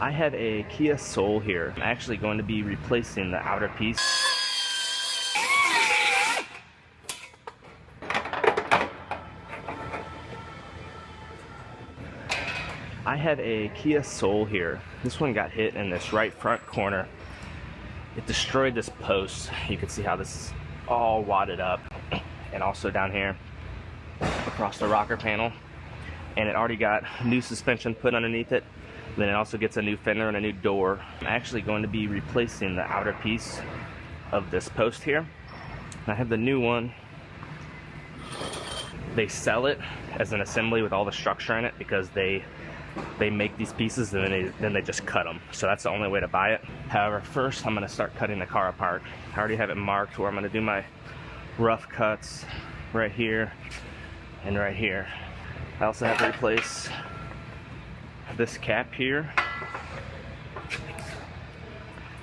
I have a Kia Soul here. I'm actually going to be replacing the outer piece. I have a Kia Soul here. This one got hit in this right front corner. It destroyed this post. You can see how this is all wadded up, and also down here across the rocker panel. And it already got new suspension put underneath it. Then it also gets a new fender and a new door. I'm actually going to be replacing the outer piece of this post here. I have the new one. They sell it as an assembly with all the structure in it because they make these pieces and then they just cut them. So that's the only way to buy it. However, first I'm going to start cutting the car apart. I already have it marked where I'm going to do my rough cuts right here and right here. I also have to replace this cap here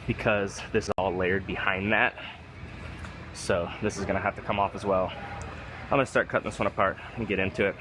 because this is all layered behind that. So this is going to have to come off as well. I'm going to start cutting this one apart and get into it.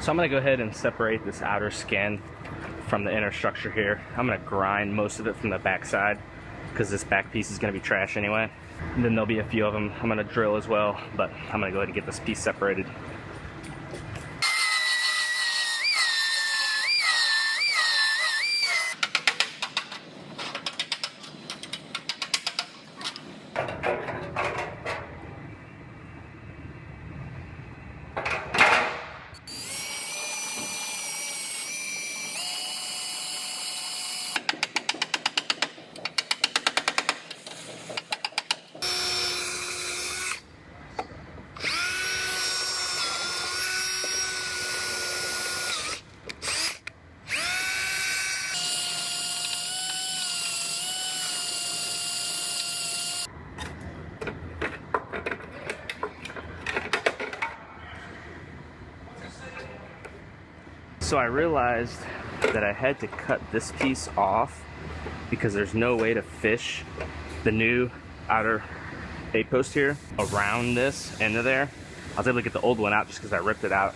So I'm going to go ahead and separate this outer skin from the inner structure here. I'm going to grind most of it from the back side because this back piece is going to be trash anyway. And then there'll be a few of them I'm going to drill as well, but I'm going to go ahead and get this piece separated. So I realized that I had to cut this piece off because there's no way to fish the new outer A-post here around this into there. I was able to get the old one out just because I ripped it out,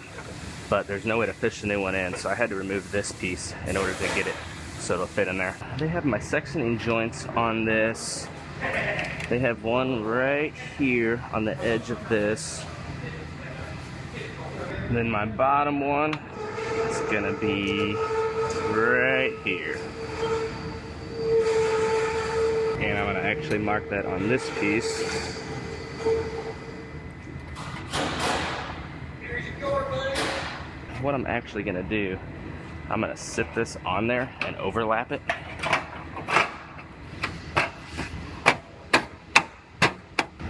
but there's no way to fish the new one in, so I had to remove this piece in order to get it so it'll fit in there. They have my sectioning joints on this. They have one right here on the edge of this. And then my bottom one is gonna be right here. And I'm gonna actually mark that on this piece. What I'm actually gonna do, I'm gonna sit this on there and overlap it.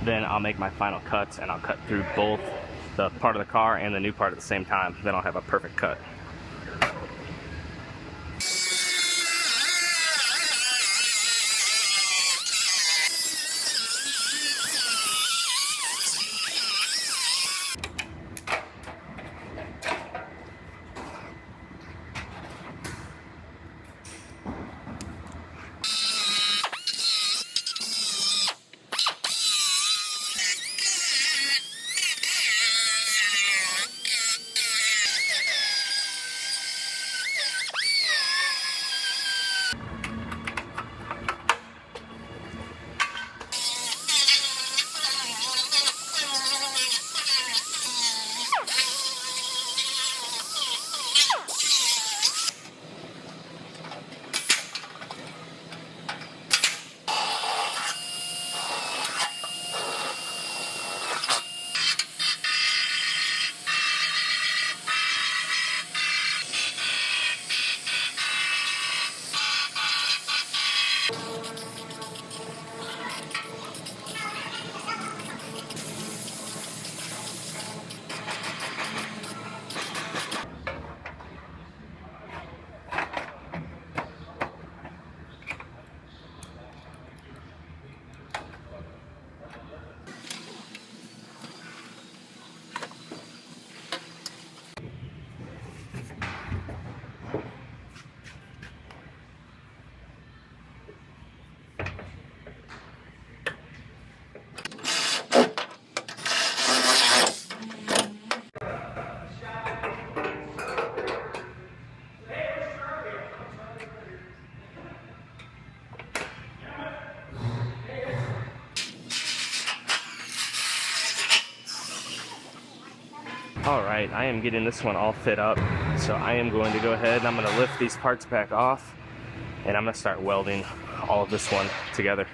Then I'll make my final cuts, and I'll cut through both the part of the car and the new part at the same time. Then I'll have a perfect cut. Alright, I am getting this one all fit up, so I am going to go ahead and I'm going to lift these parts back off, and I'm going to start welding all of this one together.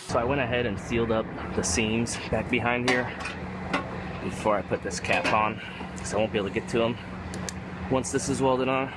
So I went ahead and sealed up the seams back behind here before I put this cap on, because I won't be able to get to them once this is welded on.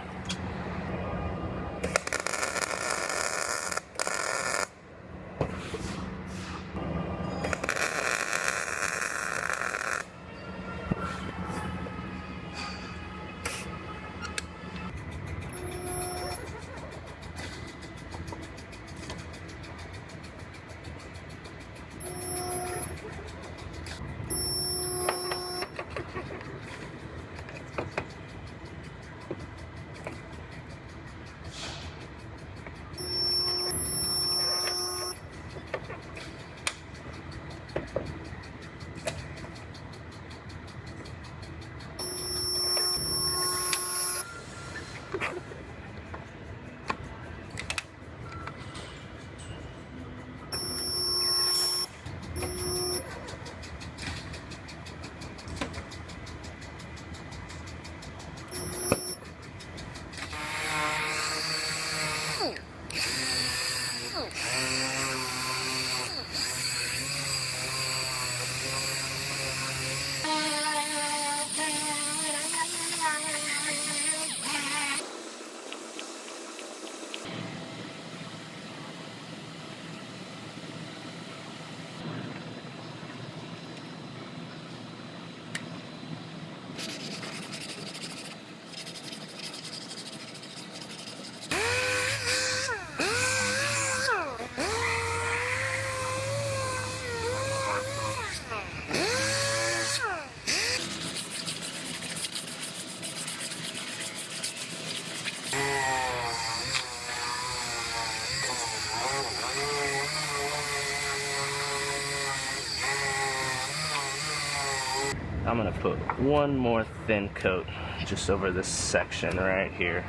I'm gonna put one more thin coat just over this section right here.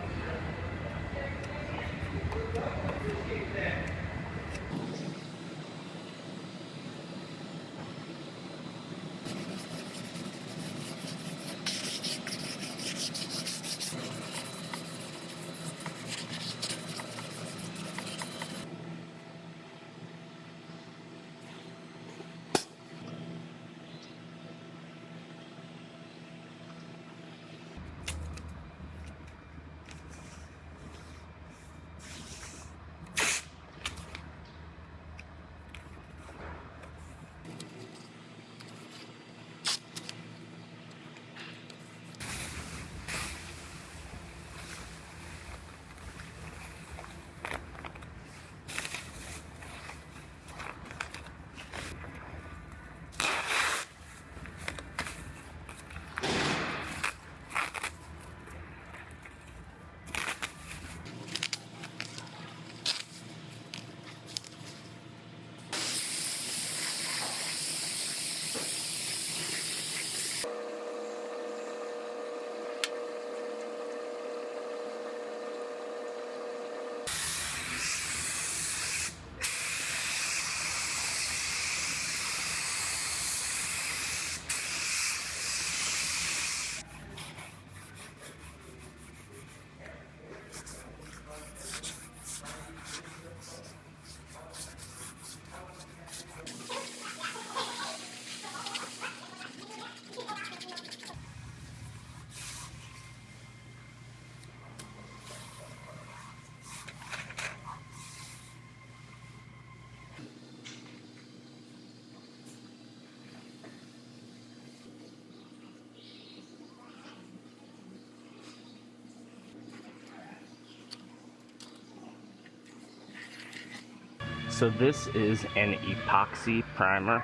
So this is an epoxy primer.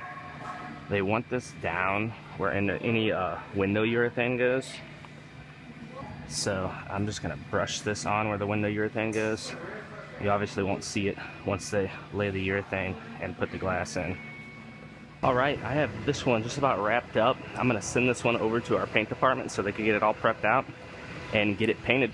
They want this down where any window urethane goes. So I'm just gonna brush this on where the window urethane goes. You obviously won't see it once they lay the urethane and put the glass in. All right, I have this one just about wrapped up. I'm gonna send this one over to our paint department so they can get it all prepped out and get it painted.